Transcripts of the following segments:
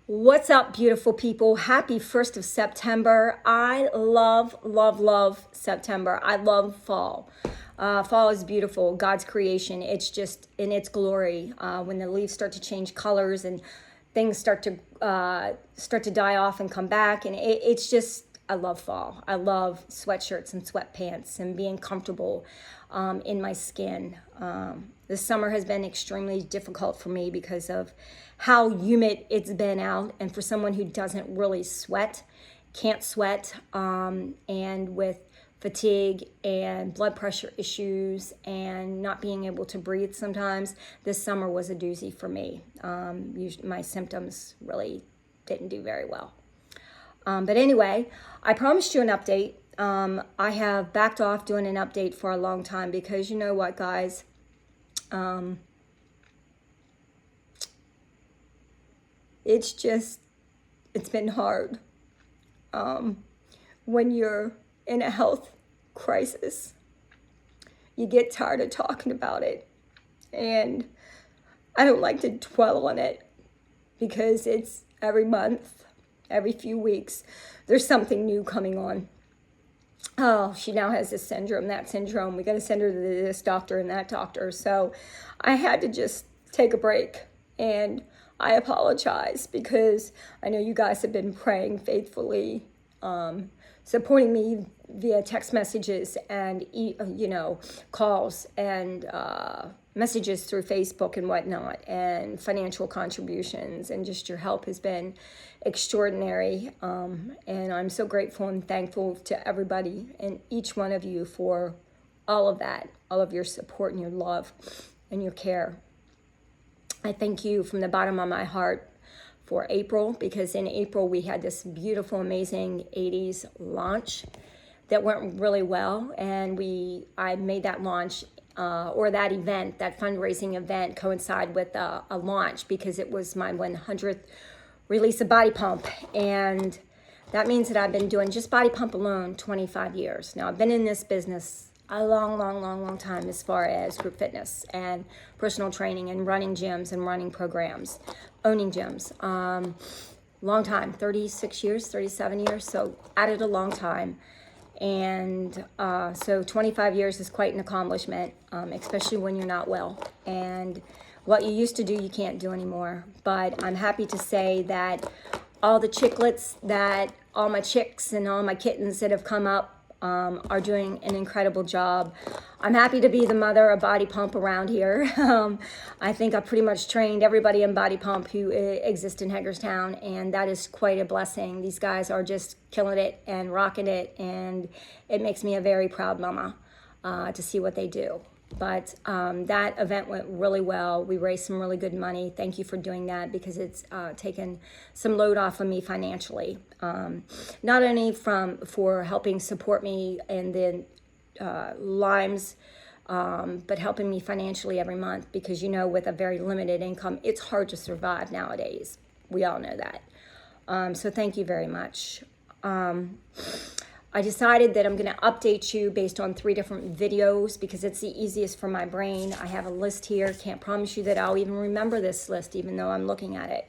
What's up, beautiful people? Happy 1st of September. I love September. I love fall. Fall is beautiful, God's creation. It's just in its glory. When the leaves start to change colors and things start to die off and come back, and it's just, I love fall. I love sweatshirts and sweatpants and being comfortable in my skin. This summer has been extremely difficult for me because of how humid it's been out. And for someone who doesn't really sweat, can't sweat, and with fatigue and blood pressure issues and not being able to breathe sometimes, this summer was a doozy for me. My symptoms really didn't do very well. But anyway, I promised you an update. I have backed off doing an update for a long time because you know what, guys? It's been hard. When you're in a health crisis, you get tired of talking about it. And I don't like to dwell on it because it's every month, every few weeks, there's something new coming on. Oh, she now has this syndrome, that syndrome. We got to send her to this doctor and that doctor. So I had to just take a break. And I apologize because I know you guys have been praying faithfully, supporting me via text messages and, calls and messages through Facebook and whatnot, and financial contributions, and just your help has been extraordinary. And I'm so grateful and thankful to everybody and each one of you for all of that, all of your support and your love and your care. I thank you from the bottom of my heart for April, because in April we had this beautiful, amazing 80s launch that went really well, and I made that launch or that event, that fundraising event, coincide with a launch because it was my 100th release of Body Pump, and that means that I've been doing just Body Pump alone 25 years. Now I've been in this business a long time as far as group fitness and personal training and running gyms and running programs, owning gyms. Long time, 36 years, 37 years, so at it a long time. And so 25 years is quite an accomplishment, especially when you're not well. And what you used to do, you can't do anymore. But I'm happy to say that all the chicklets, that all my chicks and all my kittens that have come up are doing an incredible job. I'm happy to be the mother of Body Pump around here. I think I've pretty much trained everybody in Body Pump who exists in Hagerstown, and that is quite a blessing. These guys are just killing it and rocking it, and it makes me a very proud mama to see what they do. But that event went really well. We raised some really good money. Thank you for doing that, because it's taken some load off of me financially. Not only for helping support me in the Lymes, but helping me financially every month, because with a very limited income, it's hard to survive nowadays. We all know that. So thank you very much. I decided that I'm going to update you based on 3 different videos because it's the easiest for my brain. I have a list here. Can't promise you that I'll even remember this list, even though I'm looking at it.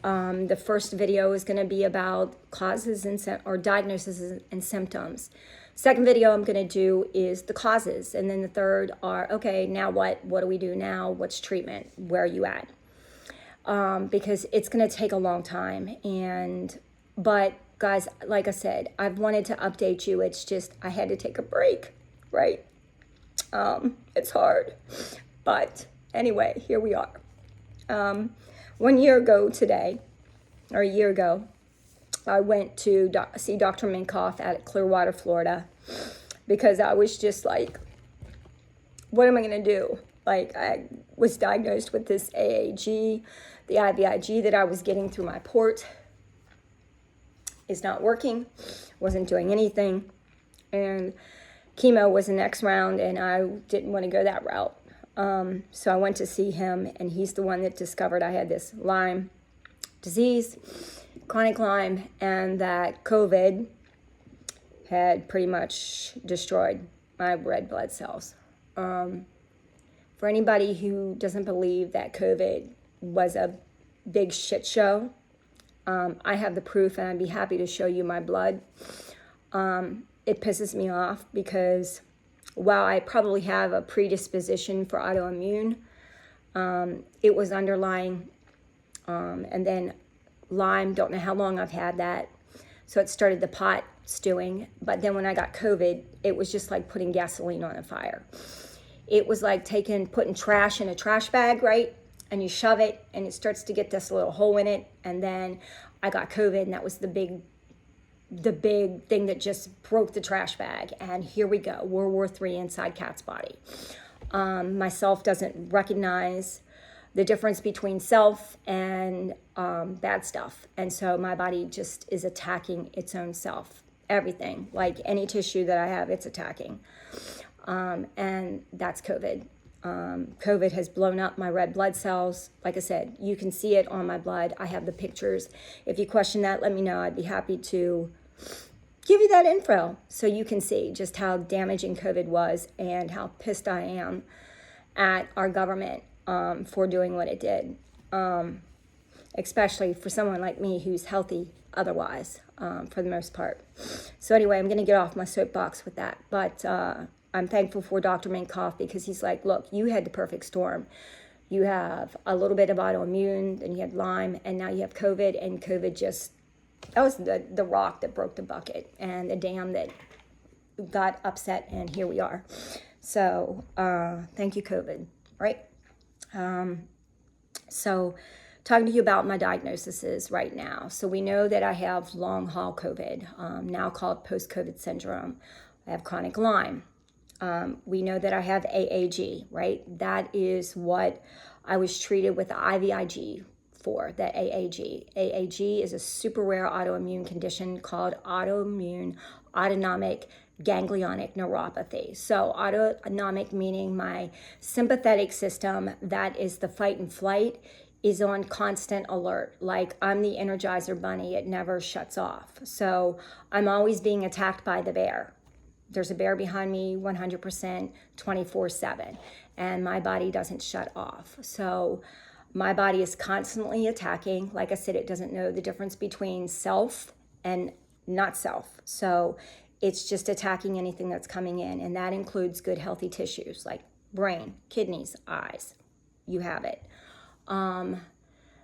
The first video is going to be about causes or diagnoses and symptoms. Second video I'm going to do is the causes. And then the third are, okay, now what? What do we do now? What's treatment? Where are you at? Because it's going to take a long time. But guys, like I said, I've wanted to update you. It's just I had to take a break, right? It's hard. But anyway, here we are. 1 year ago today, or a year ago, I went to see Dr. Minkoff at Clearwater, Florida, because I was just like, what am I going to do? Like, I was diagnosed with this AAG, the IVIG that I was getting through my port is not working, wasn't doing anything, and chemo was the next round, and I didn't want to go that route. So I went to see him, and he's the one that discovered I had this Lyme disease, chronic Lyme, and that COVID had pretty much destroyed my red blood cells. For anybody who doesn't believe that COVID was a big shit show, I have the proof, and I'd be happy to show you my blood. It pisses me off because while I probably have a predisposition for autoimmune, it was underlying, and then Lyme, don't know how long I've had that. So it started the pot stewing. But then when I got COVID, it was just like putting gasoline on a fire. It was like putting trash in a trash bag, right? And you shove it and it starts to get this little hole in it. And then I got COVID, and that was the big thing that just broke the trash bag. And here we go, World War III inside Kat's body. Myself doesn't recognize the difference between self and bad stuff. And so my body just is attacking its own self. Everything, like any tissue that I have, it's attacking. And that's COVID. COVID has blown up my red blood cells. Like I said, you can see it on my blood. I have the pictures. If you question that, let me know. I'd be happy to give you that info so you can see just how damaging COVID was and how pissed I am at our government for doing what it did, especially for someone like me who's healthy otherwise, for the most part. So anyway, I'm going to get off my soapbox with that. But I'm thankful for Dr. Minkoff, because he's like, look, you had the perfect storm. You have a little bit of autoimmune, then you had Lyme, and now you have COVID, and COVID just, that was the rock that broke the bucket and the dam that got upset, and here we are. So thank you, COVID, right? So talking to you about my diagnoses right now. So we know that I have long haul COVID, now called post-COVID syndrome. I have chronic Lyme. We know that I have AAG, right? That is what I was treated with the IVIG for, the AAG. AAG is a super rare autoimmune condition called autoimmune autonomic ganglionic neuropathy. So autonomic meaning my sympathetic system, that is the fight and flight, is on constant alert. Like I'm the Energizer bunny, it never shuts off. So I'm always being attacked by the bear. There's a bear behind me 100% 24/7, and my body doesn't shut off. So my body is constantly attacking. Like I said, it doesn't know the difference between self and not self. So it's just attacking anything that's coming in, and that includes good healthy tissues like brain, kidneys, eyes. You have it.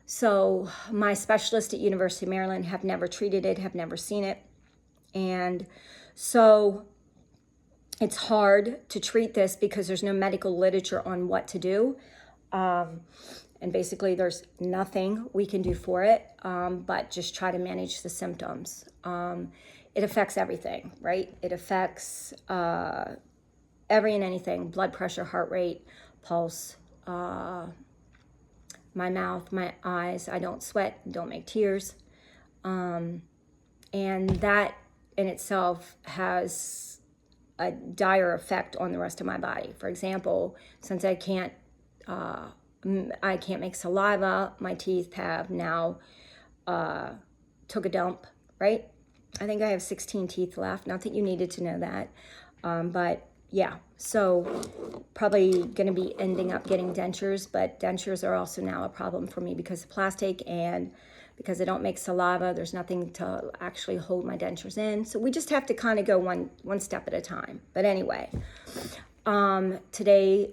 So my specialists at University of Maryland have never treated it, have never seen it. And so it's hard to treat this because there's no medical literature on what to do. And basically there's nothing we can do for it, but just try to manage the symptoms. It affects everything, right? It affects every and anything: blood pressure, heart rate, pulse, my mouth, my eyes. I don't sweat, don't make tears. And that in itself has a dire effect on the rest of my body. For example, since I can't make saliva, my teeth have now took a dump, right? I think I have 16 teeth left. Not that you needed to know that, but yeah. So probably going to be ending up getting dentures, but dentures are also now a problem for me because of plastic, and because I don't make saliva, there's nothing to actually hold my dentures in. So we just have to kind of go one step at a time. But anyway, today,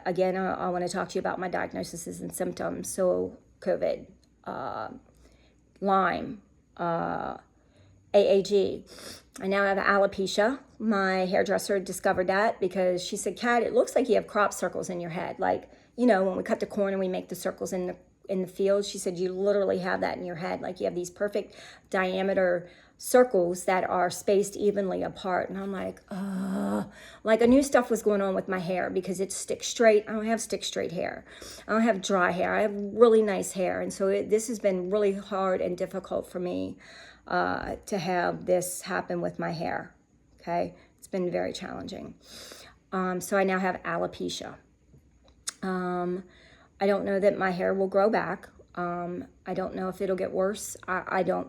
again, I want to talk to you about my diagnoses and symptoms. So COVID, Lyme, AAG. I now have alopecia. My hairdresser discovered that because she said, Kat, it looks like you have crop circles in your head. Like, you know, when we cut the corn and we make the circles in the field, she said, you literally have that in your head. Like you have these perfect diameter circles that are spaced evenly apart. And I'm like, like I knew stuff was going on with my hair because it's stick straight. I don't have stick straight hair. I don't have dry hair. I have really nice hair. And so this has been really hard and difficult for me to have this happen with my hair. Okay. It's been very challenging. So I now have alopecia. I don't know that my hair will grow back. I don't know if it'll get worse.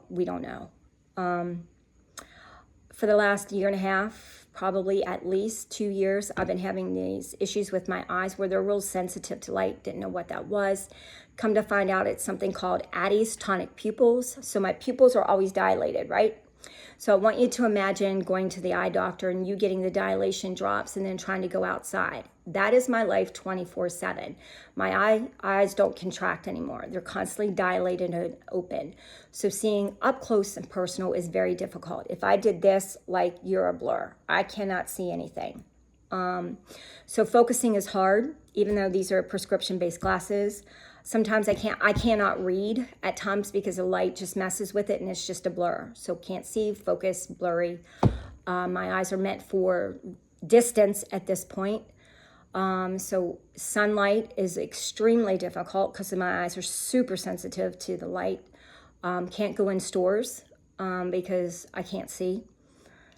We don't know. For the last year and a half, probably at least 2 years, I've been having these issues with my eyes where they're real sensitive to light. Didn't know what that was. Come to find out, it's something called Addy's tonic pupils. So my pupils are always dilated, right? So I want you to imagine going to the eye doctor and you getting the dilation drops and then trying to go outside. That is my life 24/7. My eyes don't contract anymore. They're constantly dilated and open. So seeing up close and personal is very difficult. If I did this, like, you're a blur. I cannot see anything. So focusing is hard, even though these are prescription-based glasses. Sometimes I cannot read at times because the light just messes with it and it's just a blur. So can't see, focus, blurry. My eyes are meant for distance at this point. So sunlight is extremely difficult because my eyes are super sensitive to the light. Can't go in stores because I can't see.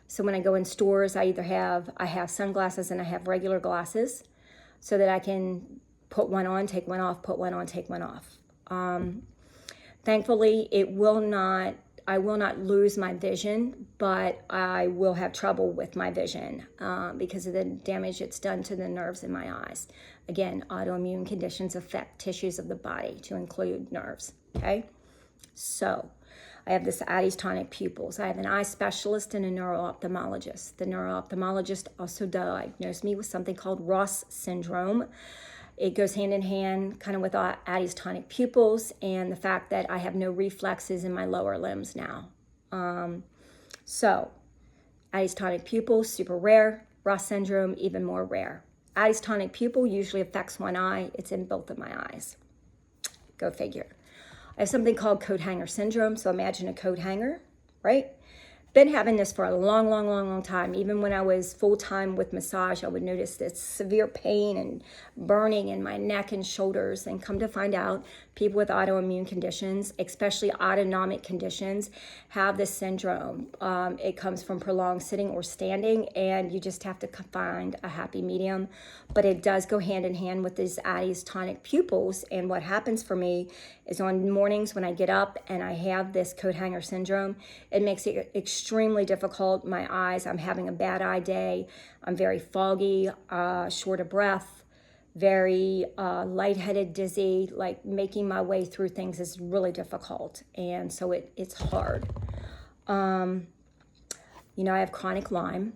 So when I go in stores, I have sunglasses and I have regular glasses so that I can put one on, take one off, put one on, take one off. Thankfully, I will not lose my vision, but I will have trouble with my vision because of the damage it's done to the nerves in my eyes. Again, autoimmune conditions affect tissues of the body to include nerves, okay? So I have this Addy's tonic pupils. I have an eye specialist and a neuro-ophthalmologist. The neuro-ophthalmologist also diagnosed me with something called Ross syndrome. It goes hand in hand kind of with Addy's tonic pupils and the fact that I have no reflexes in my lower limbs now. So Addy's tonic pupils, super rare. Ross syndrome, even more rare. Addy's tonic pupil usually affects one eye. It's in both of my eyes. Go figure. I have something called coat hanger syndrome. So imagine a coat hanger, right? Been having this for a long time. Even when I was full-time with massage, I would notice this severe pain and burning in my neck and shoulders. And come to find out, people with autoimmune conditions, especially autonomic conditions, have this syndrome. It comes from prolonged sitting or standing, and you just have to find a happy medium. But it does go hand in hand with these Addy's tonic pupils. And what happens for me is on mornings when I get up and I have this coat hanger syndrome, it makes it extremely difficult. My eyes, I'm having a bad eye day. I'm very foggy, short of breath, very lightheaded, dizzy. Like making my way through things is really difficult. And so it's hard. I have chronic Lyme.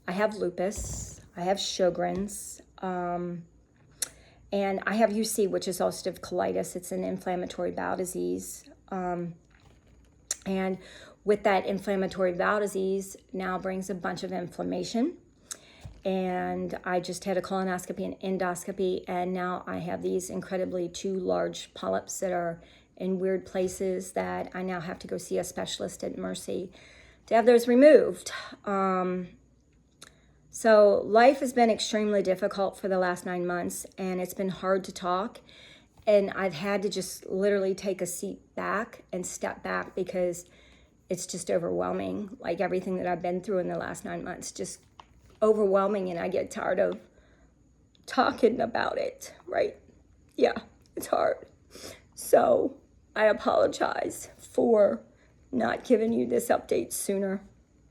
I have lupus. I have Sjogren's. And I have UC, which is ulcerative colitis. It's an inflammatory bowel disease. And with that inflammatory bowel disease now brings a bunch of inflammation. And I just had a colonoscopy and endoscopy, and now I have these incredibly 2 large polyps that are in weird places that I now have to go see a specialist at Mercy to have those removed. So life has been extremely difficult for the last 9 months, and it's been hard to talk. And I've had to just literally take a seat back and step back because it's just overwhelming. Like everything that I've been through in the last 9 months, just overwhelming, and I get tired of talking about it, right? Yeah, it's hard. So I apologize for not giving you this update sooner,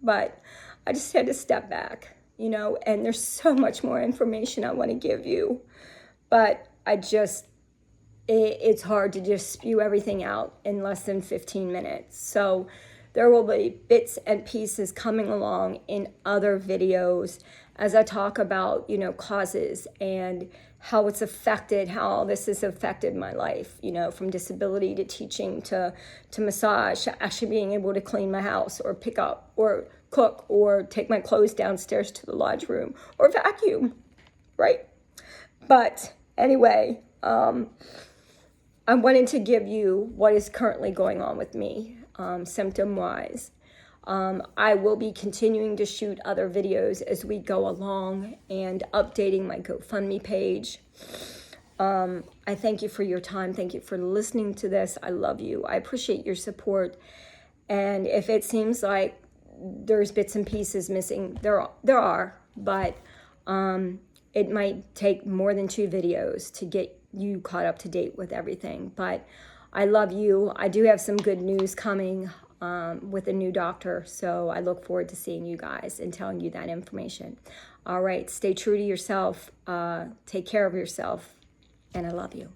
but I just had to step back. And there's so much more information I want to give you, but it's hard to just spew everything out in less than 15 minutes. So there will be bits and pieces coming along in other videos as I talk about, causes and how it's affected, how this has affected my life, from disability to teaching to massage, actually being able to clean my house or pick up or cook or take my clothes downstairs to the lodge room or vacuum, right? But anyway, I wanted to give you what is currently going on with me, symptom-wise. I will be continuing to shoot other videos as we go along and updating my GoFundMe page. I thank you for your time. Thank you for listening to this. I love you. I appreciate your support. And if it seems like there's bits and pieces missing, there are, but it might take more than 2 videos to get you caught up to date with everything. But I love you. I do have some good news coming. with a new doctor. So I look forward to seeing you guys and telling you that information. All right, stay true to yourself. Take care of yourself. And I love you.